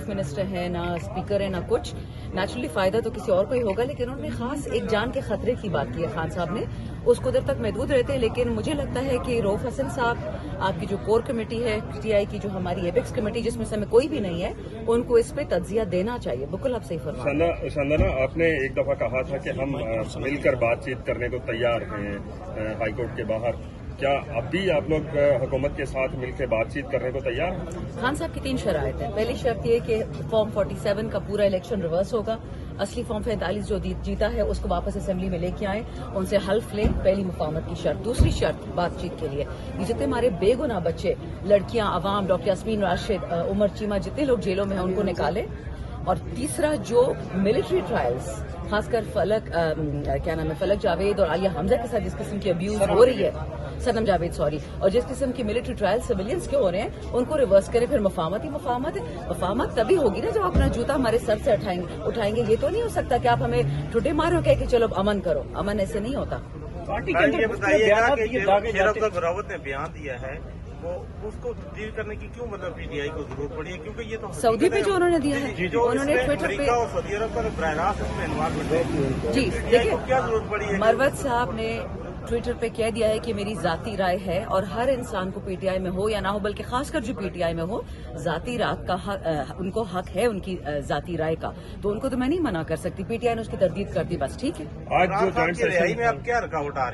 Chief minister हैं, ना speaker है, ना कुछ। नेचुरली फायदा तो किसी और को ही होगा, लेकिन उन्होंने खास एक जान के खतरे की बात की है खान साहब ने। उसको देर तक महदूद रहते हैं, लेकिन मुझे लगता है कि रऊफ हसन साहब, आपकी जो कोर कमेटी है पीटीआई की, जो हमारी एपेक्स कमेटी जिसमें से हमें कोई भी नहीं है, उनको इस पे तज्जिया देना चाहिए। बिल्कुल आप सही फरमा रहे हैं। संजना, आपने एक दफा कहा था कि हम मिलकर बातचीत करने को तैयार हैं हाईकोर्ट के बाहर। क्या अब भी आप लोग हुकूमत के साथ मिलकर बातचीत करने को तैयार हैं? खान साहब की 3 शराइत हैं। पहली शर्त ये कि फॉर्म 47 का पूरा इलेक्शन रिवर्स होगा। असली फॉर्म 45 जो जीता है उसको वापस असेंबली में लेके आए, उनसे हल्फ लें। पहली मुफाहमत की शर्त। दूसरी शर्त बातचीत के लिए, ये जितने हमारे बेगुनाह बच्चे, लड़कियां, अवाम, डॉक्टर यास्मीन राशिद, उमर चीमा, जितने लोग जेलों में हैं उनको निकालें। और तीसरा, जो मिलिट्री ट्रायल्स, खासकर फलक जावेद और आलिया हमजा के साथ जिस किस्म की अब्यूज हो रही है, सनम जावेद सॉरी, और जिस किस्म की मिलिट्री ट्रायल सिविलियंस के हो रहे हैं, उनको रिवर्स करें। फिर मुफाहमत ही मुफाहमत है। मुफाहमत तभी होगी ना जब अपना जूता हमारे सर से उठाएंगे। ये तो नहीं हो सकता कि आप हमें ठुड्डे मारो कह के चलो अमन करो। अमन ऐसे नहीं होता। पार्टी के अंदर ये बताइएगा कि रावत ने बयान दिया है, वो उसको तब्दील करने की क्यों मतलब पीटीआई को जरूरत पड़ी है? क्योंकि ये तो सऊदी पे जो उन्होंने दिया है, उन्होंने ट्विटर पे और सऊदी अरब का बराह रास्त उसमें इन्वॉल्वमेंट है। जी देखिए, क्या जरूरत पड़ी है? मरवत साहब ने ट्विटर पे कह दिया है कि मेरी जाती राय है, और हर इंसान को पीटीआई में हो या ना हो, बल्कि खासकर जो पीटीआई में हो, जाती राय का उनको हक है उनकी जाती राय का, तो उनको तो मैं नहीं मना कर सकती। पीटीआई ने उसकी तरदीद कर दी, बस ठीक है। आज जो जॉइंट सेशन में अब क्या रुकावट आ रही है?